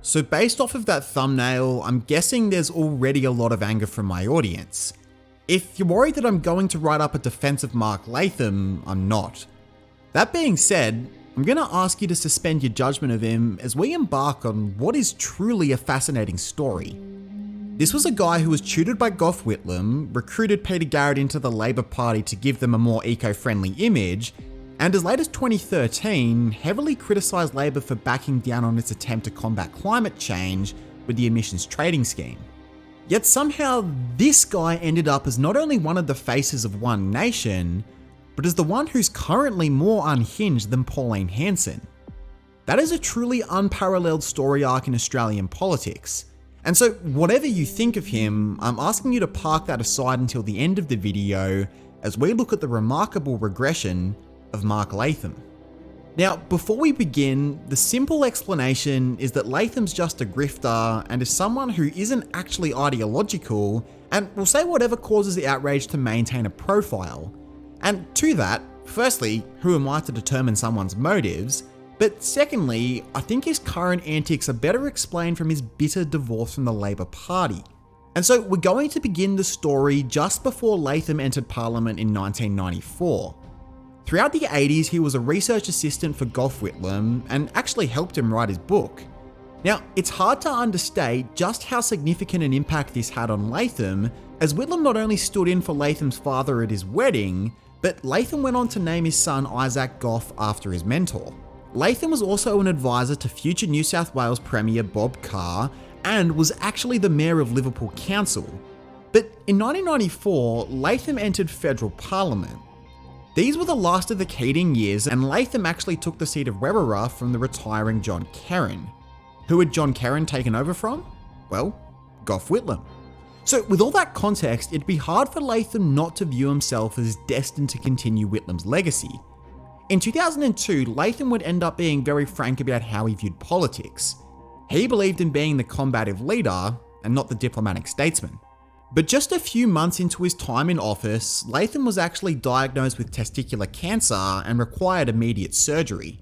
So based off of that thumbnail, I'm guessing there's already a lot of anger from my audience. If you're worried that I'm going to write up a defense of Mark Latham, I'm not. That being said, I'm going to ask you to suspend your judgment of him as we embark on what is truly a fascinating story. This was a guy who was tutored by Gough Whitlam, recruited Peter Garrett into the Labour Party to give them a more eco-friendly image, and as late as 2013, heavily criticised Labour for backing down on its attempt to combat climate change with the emissions trading scheme. Yet somehow this guy ended up as not only one of the faces of One Nation, but as the one who's currently more unhinged than Pauline Hanson. That is a truly unparalleled story arc in Australian politics. And so whatever you think of him, I'm asking you to park that aside until the end of the video as we look at the remarkable regression of Mark Latham. Now, before we begin, the simple explanation is that Latham's just a grifter and is someone who isn't actually ideological and will say whatever causes the outrage to maintain a profile. And to that, firstly, who am I to determine someone's motives? But secondly, I think his current antics are better explained from his bitter divorce from the Labour Party. And so we're going to begin the story just before Latham entered Parliament in 1994. Throughout the 80s, he was a research assistant for Gough Whitlam and actually helped him write his book. Now, it's hard to understate just how significant an impact this had on Latham, as Whitlam not only stood in for Latham's father at his wedding, but Latham went on to name his son Isaac Gough after his mentor. Latham was also an advisor to future New South Wales Premier Bob Carr and was actually the Mayor of Liverpool Council. But in 1994, Latham entered federal parliament. These were the last of the Keating years, and Latham actually took the seat of Werriwa from the retiring John Kerrin. Who had John Kerrin taken over from? Well, Gough Whitlam. So with all that context, it'd be hard for Latham not to view himself as destined to continue Whitlam's legacy. In 2002, Latham would end up being very frank about how he viewed politics. He believed in being the combative leader and not the diplomatic statesman. But just a few months into his time in office, Latham was actually diagnosed with testicular cancer and required immediate surgery.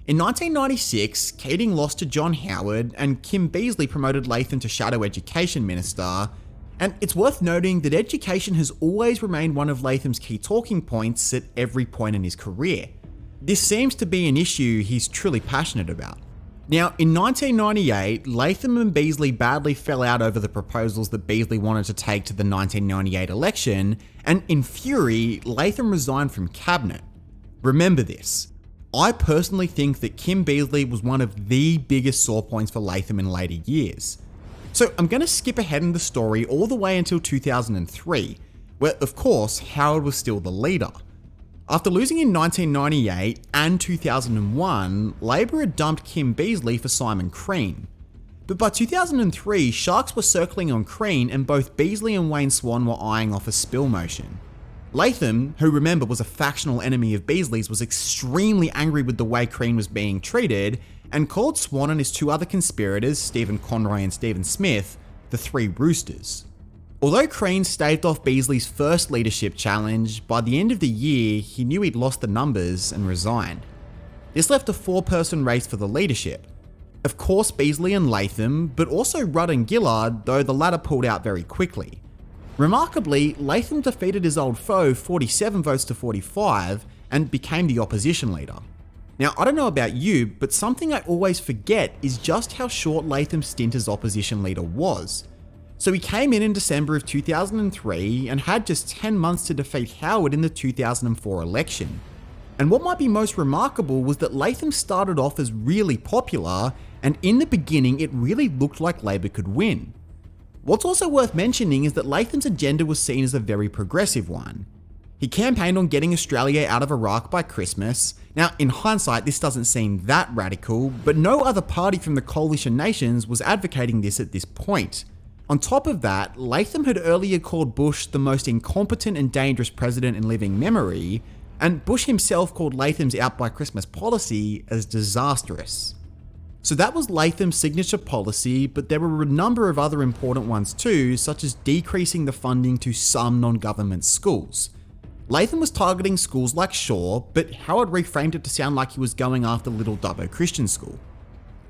In 1996, Keating lost to John Howard and Kim Beazley promoted Latham to Shadow Education Minister, and it's worth noting that education has always remained one of Latham's key talking points at every point in his career. This seems to be an issue he's truly passionate about. Now, in 1998, Latham and Beazley badly fell out over the proposals that Beazley wanted to take to the 1998 election, and in fury, Latham resigned from cabinet. Remember this, I personally think that Kim Beazley was one of the biggest sore points for Latham in later years. So I'm going to skip ahead in the story all the way until 2003, where of course Howard was still the leader. After losing in 1998 and 2001, Labor had dumped Kim Beazley for Simon Crean. But by 2003, sharks were circling on Crean and both Beazley and Wayne Swan were eyeing off a spill motion. Latham, who remember was a factional enemy of Beazley's, was extremely angry with the way Crean was being treated and called Swan and his two other conspirators, Stephen Conroy and Stephen Smith, the Three Roosters. Although Crean staved off Beazley's first leadership challenge, by the end of the year, he knew he'd lost the numbers and resigned. This left a four-person race for the leadership. Of course, Beazley and Latham, but also Rudd and Gillard, though the latter pulled out very quickly. Remarkably, Latham defeated his old foe 47 votes to 45 and became the opposition leader. Now, I don't know about you, but something I always forget is just how short Latham's stint as opposition leader was. So he came in December of 2003 and had just 10 months to defeat Howard in the 2004 election. And what might be most remarkable was that Latham started off as really popular, and in the beginning it really looked like Labor could win. What's also worth mentioning is that Latham's agenda was seen as a very progressive one. He campaigned on getting Australia out of Iraq by Christmas. Now, in hindsight, this doesn't seem that radical, but no other party from the coalition nations was advocating this at this point. On top of that, Latham had earlier called Bush the most incompetent and dangerous president in living memory, and Bush himself called Latham's out by Christmas policy as disastrous. So that was Latham's signature policy, but there were a number of other important ones too, such as decreasing the funding to some non-government schools. Latham was targeting schools like Shaw, but Howard reframed it to sound like he was going after Little Dubbo Christian School.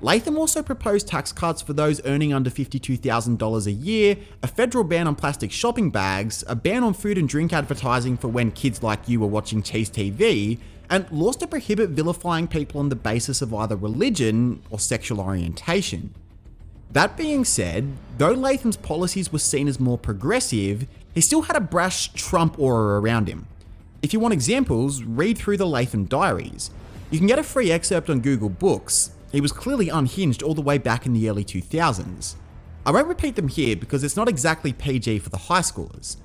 Latham also proposed tax cuts for those earning under $52,000 a year, a federal ban on plastic shopping bags, a ban on food and drink advertising for when kids like you were watching Cheese TV, and laws to prohibit vilifying people on the basis of either religion or sexual orientation. That being said, though Latham's policies were seen as more progressive, he still had a brash Trump aura around him. If you want examples, read through the Latham diaries. You can get a free excerpt on Google Books. He was clearly unhinged all the way back in the early 2000s. I won't repeat them here because it's not exactly PG for the high schoolers.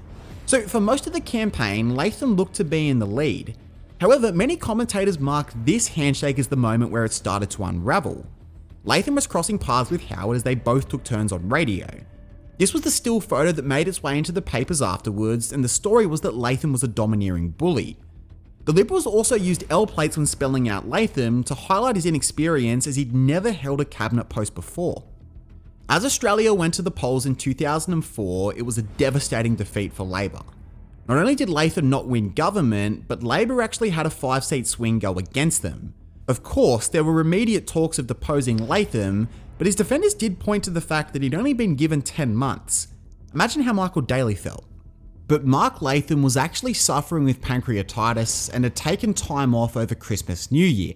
So for most of the campaign, Latham looked to be in the lead. However, many commentators mark this handshake as the moment where it started to unravel. Latham was crossing paths with Howard as they both took turns on radio. This was the still photo that made its way into the papers afterwards, and the story was that Latham was a domineering bully. The Liberals also used L plates when spelling out Latham to highlight his inexperience as he'd never held a cabinet post before. As Australia went to the polls in 2004, it was a devastating defeat for Labor. Not only did Latham not win government, but Labor actually had a 5-seat swing go against them. Of course, there were immediate talks of deposing Latham, but his defenders did point to the fact that he'd only been given 10 months. Imagine how Michael Daly felt. But Mark Latham was actually suffering with pancreatitis and had taken time off over Christmas New Year.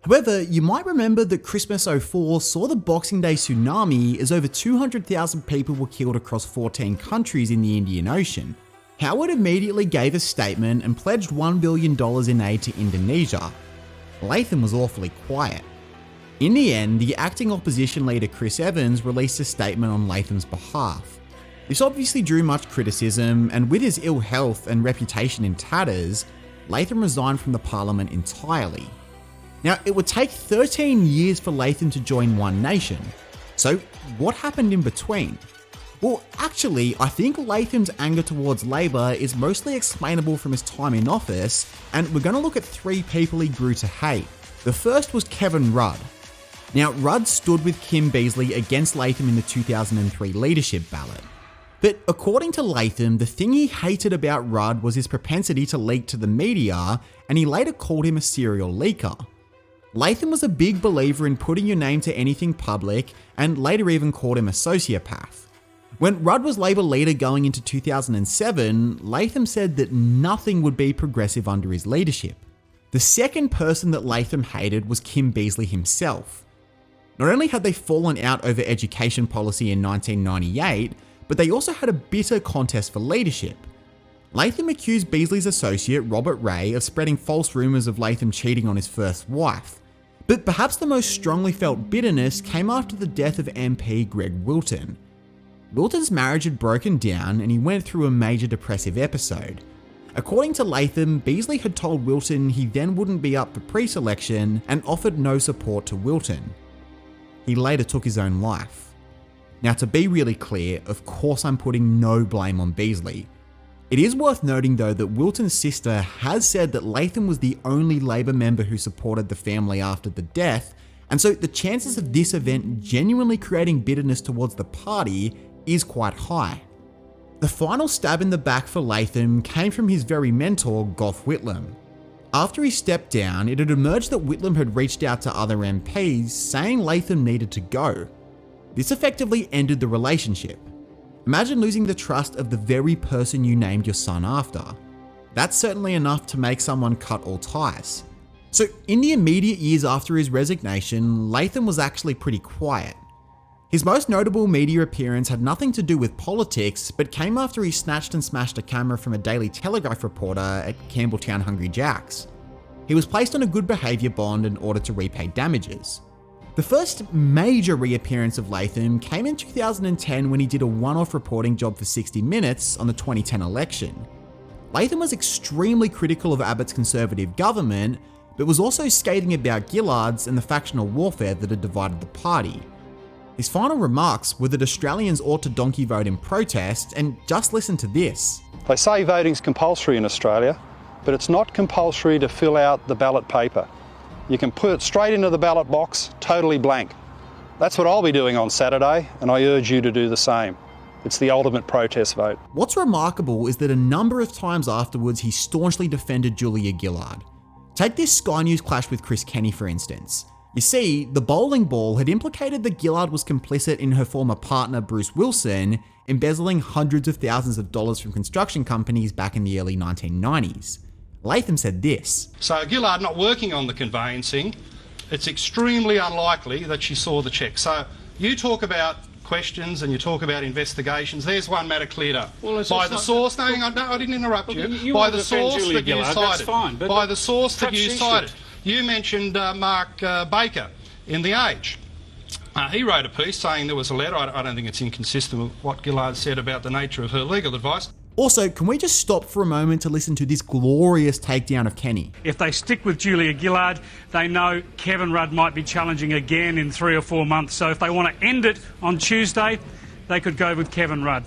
However, you might remember that Christmas '04 saw the Boxing Day tsunami as over 200,000 people were killed across 14 countries in the Indian Ocean. Howard immediately gave a statement and pledged $1 billion in aid to Indonesia. Latham was awfully quiet. In the end, the acting opposition leader Chris Evans released a statement on Latham's behalf. This obviously drew much criticism, and with his ill health and reputation in tatters, Latham resigned from the parliament entirely. Now, it would take 13 years for Latham to join One Nation. So, what happened in between? Well, actually, I think Latham's anger towards Labor is mostly explainable from his time in office, and we're going to look at 3 people he grew to hate. The first was Kevin Rudd. Now, Rudd stood with Kim Beazley against Latham in the 2003 leadership ballot. But according to Latham, the thing he hated about Rudd was his propensity to leak to the media, and he later called him a serial leaker. Latham was a big believer in putting your name to anything public, and later even called him a sociopath. When Rudd was Labor leader going into 2007, Latham said that nothing would be progressive under his leadership. The second person that Latham hated was Kim Beazley himself. Not only had they fallen out over education policy in 1998, but they also had a bitter contest for leadership. Latham accused Beazley's associate, Robert Ray, of spreading false rumours of Latham cheating on his first wife. But perhaps the most strongly felt bitterness came after the death of MP Greg Wilton. Wilton's marriage had broken down and he went through a major depressive episode. According to Latham, Beazley had told Wilton he then wouldn't be up for pre-selection and offered no support to Wilton. He later took his own life. Now, to be really clear, of course I'm putting no blame on Beazley. It is worth noting though that Wilton's sister has said that Latham was the only Labor member who supported the family after the death, and so the chances of this event genuinely creating bitterness towards the party is quite high. The final stab in the back for Latham came from his very mentor, Gough Whitlam. After he stepped down, it had emerged that Whitlam had reached out to other MPs saying Latham needed to go. This effectively ended the relationship. Imagine losing the trust of the very person you named your son after. That's certainly enough to make someone cut all ties. So in the immediate years after his resignation, Latham was actually pretty quiet. His most notable media appearance had nothing to do with politics, but came after he snatched and smashed a camera from a Daily Telegraph reporter at Campbelltown Hungry Jack's. He was placed on a good behaviour bond in order to repay damages. The first major reappearance of Latham came in 2010 when he did a one-off reporting job for 60 Minutes on the 2010 election. Latham was extremely critical of Abbott's Conservative government, but was also scathing about Gillard's and the factional warfare that had divided the party. His final remarks were that Australians ought to donkey vote in protest, and just listen to this. They say voting's compulsory in Australia, but it's not compulsory to fill out the ballot paper. You can put it straight into the ballot box, totally blank. That's what I'll be doing on Saturday, and I urge you to do the same. It's the ultimate protest vote. What's remarkable is that a number of times afterwards he staunchly defended Julia Gillard. Take this Sky News clash with Chris Kenny for instance. You see, the bowling ball had implicated that Gillard was complicit in her former partner Bruce Wilson embezzling hundreds of thousands of dollars from construction companies back in the early 1990s. Latham said this. So Gillard not working on the conveyancing, it's extremely unlikely that she saw the cheque. So you talk about questions and you talk about investigations. There's one matter cleared up. Well, by the source, no, I didn't interrupt you. By the source that you cited. Fine, by the source that you cited. You mentioned Mark Baker in The Age. He wrote a piece saying there was a letter. I don't think it's inconsistent with what Gillard said about the nature of her legal advice. Also, can we just stop for a moment to listen to this glorious takedown of Kenny? If they stick with Julia Gillard, they know Kevin Rudd might be challenging again in 3 or 4 months. So if they want to end it on Tuesday, they could go with Kevin Rudd.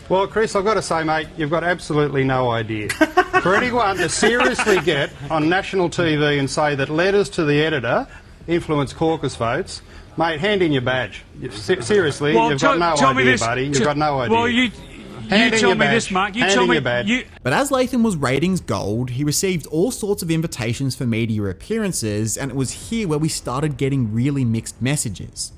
Well, Chris, I've got to say, mate, you've got absolutely no idea. For anyone to seriously get on national TV and say that letters to the editor influence caucus votes, mate, hand in your badge. Seriously, well, you've got no idea, buddy. You've got no idea. Well, you tell me this, Mark. You tell me. But as Latham was ratings gold, he received all sorts of invitations for media appearances, and it was here where we started getting really mixed messages.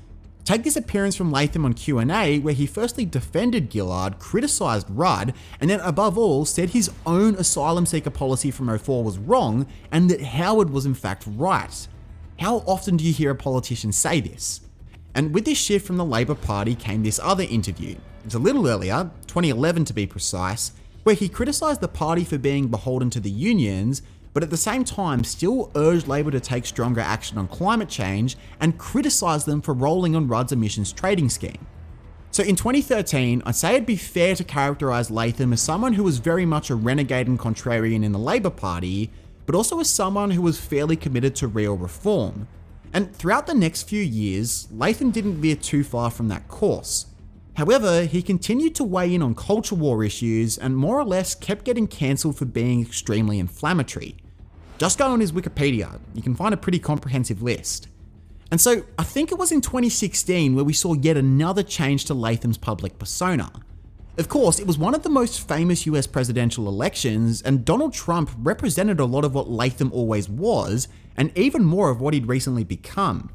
Take this appearance from Latham on Q&A, where he firstly defended Gillard, criticised Rudd, and then above all said his own asylum seeker policy from 2004 was wrong, and that Howard was in fact right. How often do you hear a politician say this? And with this shift from the Labor Party came this other interview. It's a little earlier, 2011 to be precise, where he criticised the party for being beholden to the unions, but at the same time still urged Labor to take stronger action on climate change and criticised them for rolling on Rudd's emissions trading scheme. So in 2013, I'd say it'd be fair to characterise Latham as someone who was very much a renegade and contrarian in the Labor Party, but also as someone who was fairly committed to real reform. And throughout the next few years, Latham didn't veer too far from that course. However, he continued to weigh in on culture war issues and more or less kept getting cancelled for being extremely inflammatory. Just go on his Wikipedia, you can find a pretty comprehensive list. And so I think it was in 2016 where we saw yet another change to Latham's public persona. Of course, it was one of the most famous US presidential elections, and Donald Trump represented a lot of what Latham always was, and even more of what he'd recently become.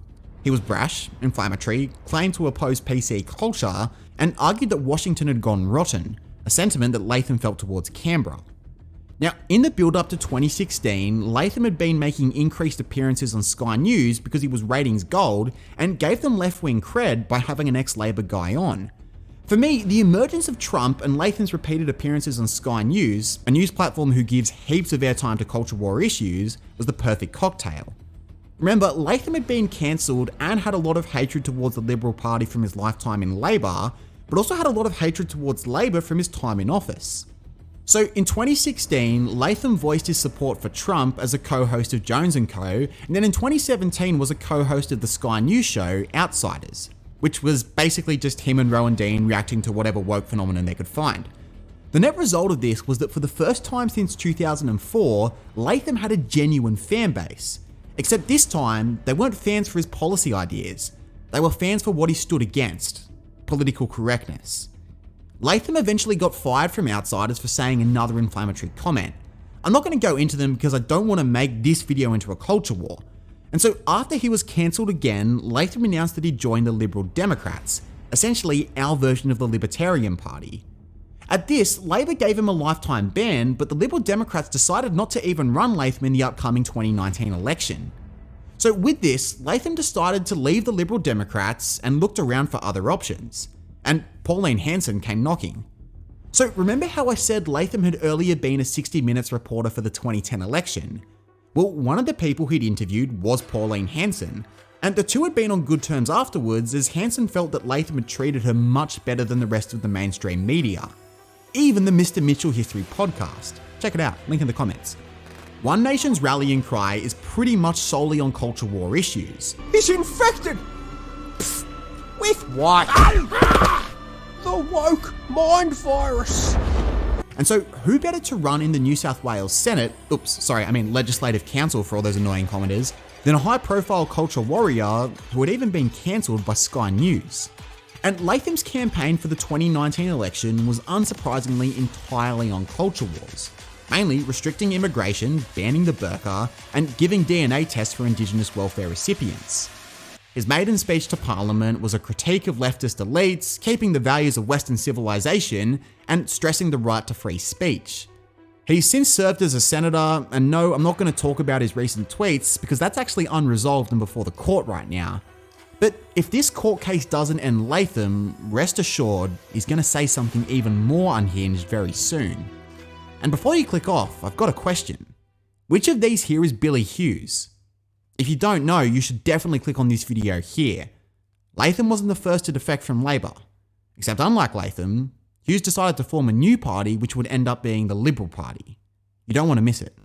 He was brash, inflammatory, claimed to oppose PC culture, and argued that Washington had gone rotten, a sentiment that Latham felt towards Canberra. Now, in the build-up to 2016, Latham had been making increased appearances on Sky News because he was ratings gold, and gave them left-wing cred by having an ex-Labor guy on. For me, the emergence of Trump and Latham's repeated appearances on Sky News, a news platform who gives heaps of airtime to culture war issues, was the perfect cocktail. Remember, Latham had been cancelled and had a lot of hatred towards the Liberal Party from his lifetime in Labor, but also had a lot of hatred towards Labor from his time in office. So in 2016, Latham voiced his support for Trump as a co-host of Jones & Co, and then in 2017 was a co-host of the Sky News show Outsiders, which was basically just him and Rowan Dean reacting to whatever woke phenomenon they could find. The net result of this was that for the first time since 2004, Latham had a genuine fan base. Except this time, they weren't fans for his policy ideas. They were fans for what he stood against: political correctness. Latham eventually got fired from Outsiders for saying another inflammatory comment. I'm not going to go into them because I don't want to make this video into a culture war. And so after he was cancelled again, Latham announced that he'd joined the Liberal Democrats, essentially our version of the Libertarian Party. At this, Labor gave him a lifetime ban, but the Liberal Democrats decided not to even run Latham in the upcoming 2019 election. So with this, Latham decided to leave the Liberal Democrats and looked around for other options. And Pauline Hanson came knocking. So remember how I said Latham had earlier been a 60 Minutes reporter for the 2010 election? Well, one of the people he'd interviewed was Pauline Hanson, and the two had been on good terms afterwards, as Hanson felt that Latham had treated her much better than the rest of the mainstream media. Even the Mr. Mitchell History podcast. Check it out, link in the comments. One Nation's rallying cry is pretty much solely on culture war issues. He's infected! Pfft, with what? The woke mind virus. And so who better to run in the New South Wales Senate, Legislative Council for all those annoying commenters, than a high-profile culture warrior who had even been cancelled by Sky News. And Latham's campaign for the 2019 election was unsurprisingly entirely on culture wars. mainly restricting immigration, banning the burqa, and giving DNA tests for Indigenous welfare recipients. His maiden speech to Parliament was a critique of leftist elites, keeping the values of Western civilization, and stressing the right to free speech. He's since served as a senator, and no, I'm not going to talk about his recent tweets because that's actually unresolved and before the court right now. But if this court case doesn't end Latham, rest assured he's going to say something even more unhinged very soon. And before you click off, I've got a question. Which of these here is Billy Hughes? If you don't know, you should definitely click on this video here. Latham wasn't the first to defect from Labor. Except unlike Latham, Hughes decided to form a new party which would end up being the Liberal Party. You don't want to miss it.